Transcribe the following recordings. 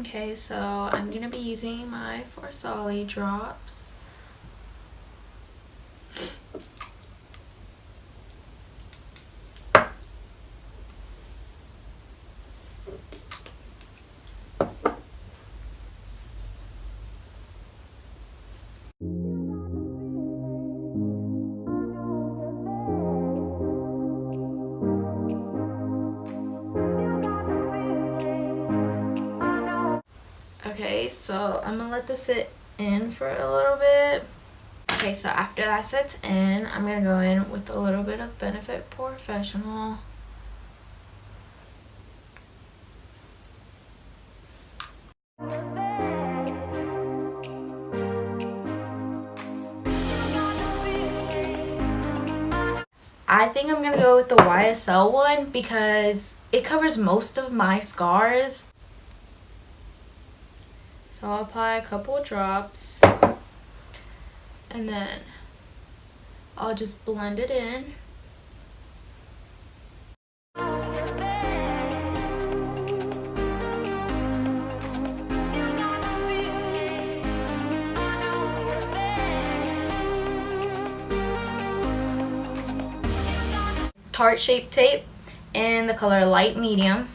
Okay, so I'm gonna be using my Forsali drops. Okay, so I'm gonna let this sit in for a little bit. Okay, so after that sets in, I'm gonna go in with a little bit of Benefit Professional. I think I'm gonna go with the YSL one because it covers most of my scars. So I'll apply a couple of drops and then I'll just blend it in. Tarte Shape Tape in the color Light Medium.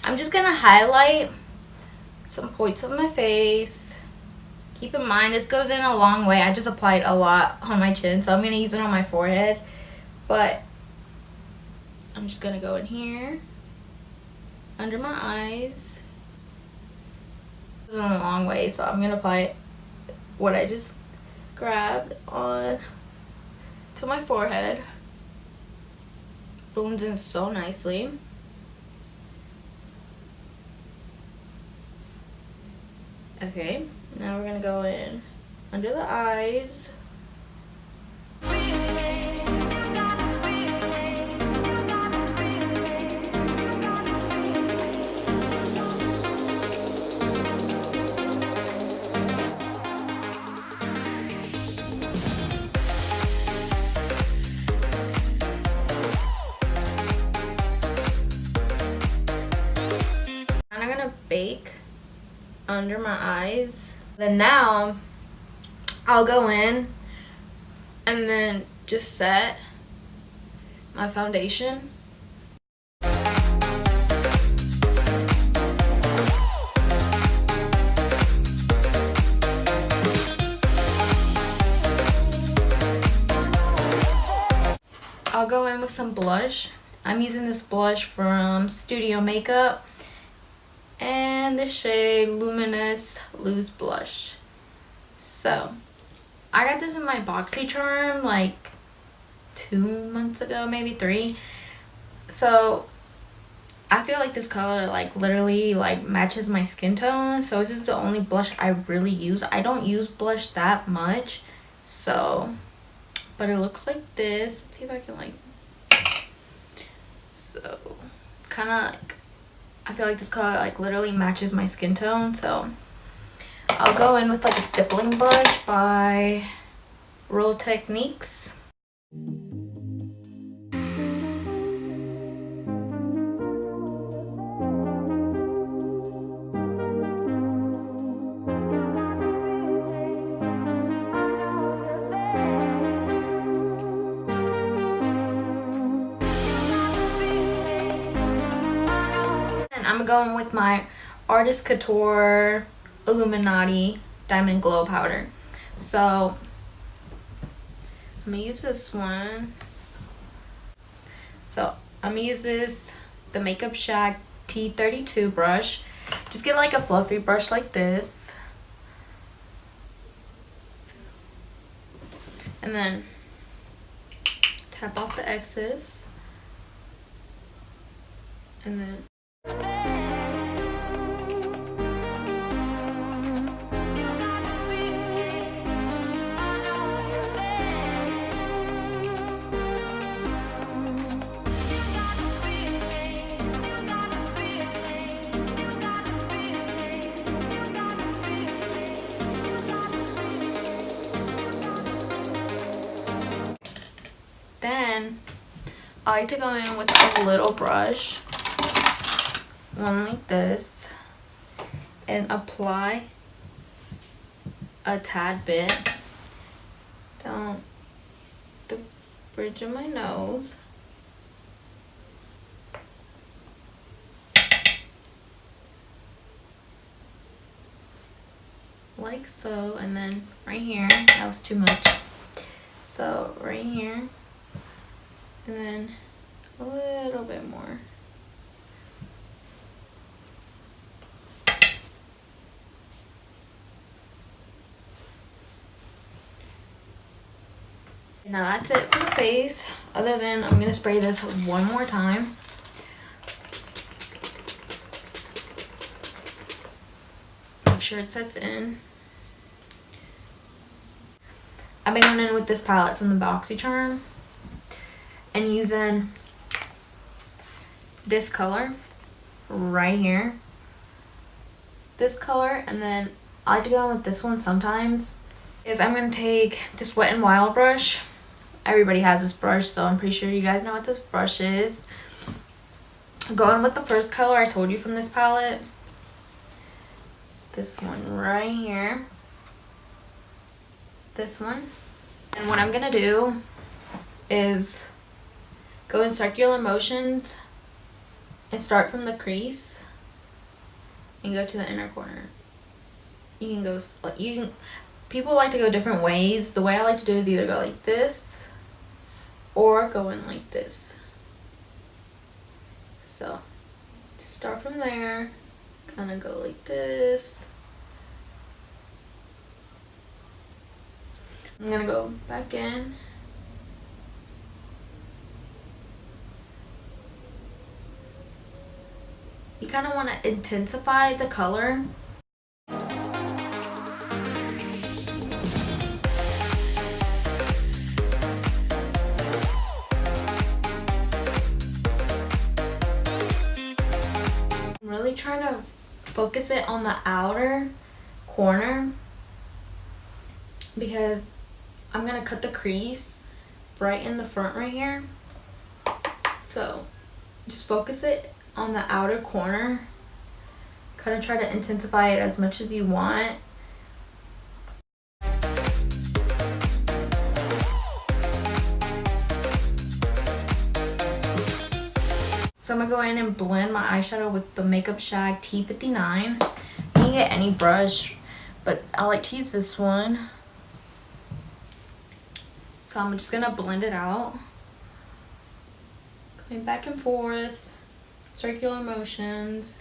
I'm just gonna highlight some points of my face. Keep in mind this goes in a long way. I just applied a lot on my chin, so I'm gonna use it on my forehead, but I'm just gonna go in here under my eyes. This is in a long way, so I'm gonna apply what I just grabbed on to my forehead. Blends in so nicely. Okay, now we're gonna go in under the eyes. I'm gonna bake under my eyes. Then now I'll go in and then just set my foundation. I'll go in with some blush. I'm using this blush from Studio Makeup and the shade Luminous Loose Blush. So I got this in my BoxyCharm like 2 months ago, maybe 3. So I feel like this color like literally like matches my skin tone, so this is the only blush I really use. I don't use blush that much, so but it looks like this. Let's see if I can like, so kind of like, I feel like this color like literally matches my skin tone, so I'll go in with like a stippling brush by Real Techniques. I'm going with my Artist Couture Illuminati Diamond Glow Powder. So I'm gonna use this one. So I'm gonna use this, the Makeup Shack T32 brush. Just get like a fluffy brush like this. And then tap off the excess. And then I like to go in with a little brush, one like this, and apply a tad bit down the bridge of my nose. Like so, and then right here, that was too much. So right here, and then a little bit more. Now that's it for the face, other than I'm gonna spray this one more time. Make sure it sets in. I've been going in with this palette from the BoxyCharm and using this color right here. This color, and then I like to go in with this one sometimes. I'm going to take this Wet n Wild brush. Everybody has this brush, so I'm pretty sure you guys know what this brush is. Going with the first color I told you from this palette. This one right here. This one. And what I'm gonna do is go in circular motions and start from the crease and go to the inner corner. You can go, people like to go different ways. The way I like to do is either go like this or go in like this. So start from there, kind of go like this. I'm gonna go back in. You kind of want to intensify the color. I'm really trying to focus it on the outer corner because I'm gonna cut the crease right in the front right here. So just focus it on the outer corner. Kind of try to intensify it as much as you want. So I'm gonna go in and blend my eyeshadow with the Makeup Shag T59. You can get any brush, but I like to use this one. So I'm just gonna blend it out. Going back and forth, circular motions.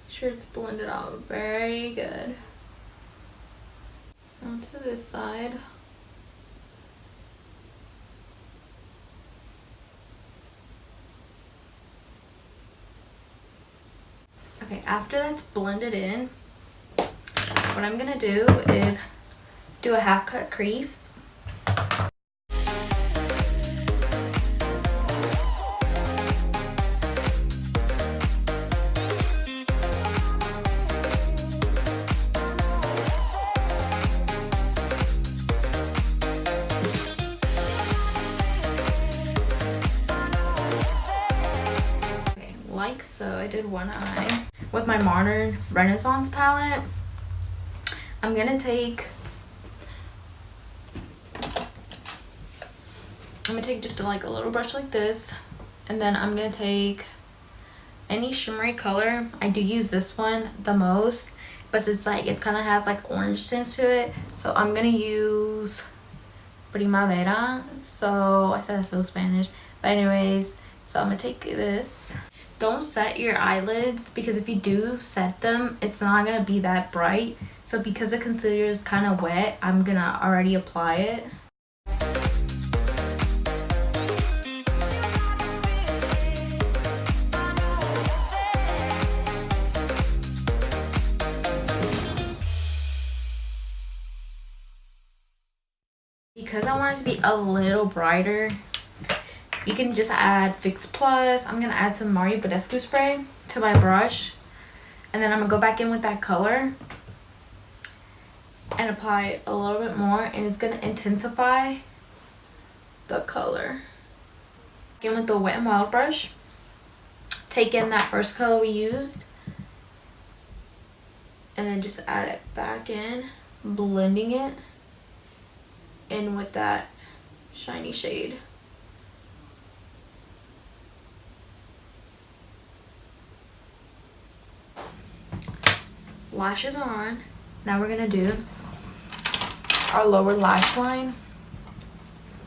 Sure it's blended out very good. Onto this side. Okay, after that's blended in, what I'm gonna do is do a half cut crease. Okay, like so, I did one eye. With my Modern Renaissance palette, I'm gonna take just like a little brush like this, and then I'm gonna take any shimmery color. I do use this one the most, but it's like it kind of has like orange tints to it, so I'm gonna use Primavera. So I said that's so Spanish, but anyways, so I'm gonna take this. Don't set your eyelids, because if you do set them, it's not gonna be that bright. So because the concealer is kind of wet, I'm gonna already apply it. Because I want it to be a little brighter, you can just add Fix Plus. I'm gonna add some Mario Badescu spray to my brush, and then I'm gonna go back in with that color and apply a little bit more, and it's gonna intensify the color. Again with the Wet n Wild brush, take in that first color we used and then just add it back in, blending it in with that shiny shade. Lashes are on. Now we're gonna do our lower lash line.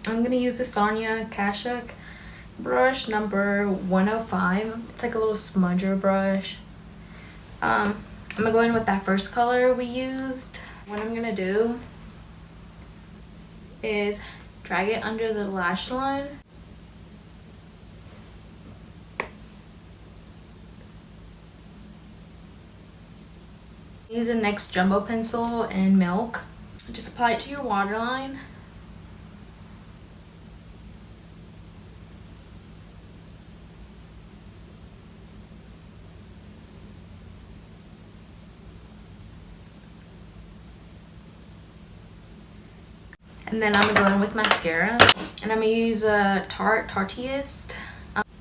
I'm gonna use the Sonia Kashuk brush number 105. It's like a little smudger brush. I'm gonna go in with that first color we used. What I'm gonna do is drag it under the lash line. Use the NYX jumbo pencil in Milk. Just apply it to your waterline. And then I'm gonna go in with mascara. And I'm gonna use a Tarteist.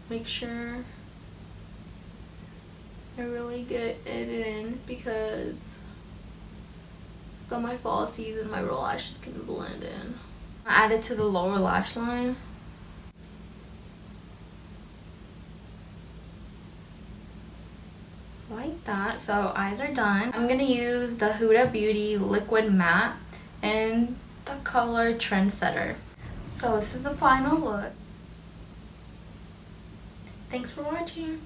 Make sure I really get it in because so my falsies and my real lashes can blend in. I add it to the lower lash line. Like that. So eyes are done. I'm gonna use the Huda Beauty Liquid Matte in the color Trendsetter. So this is the final look. Thanks for watching.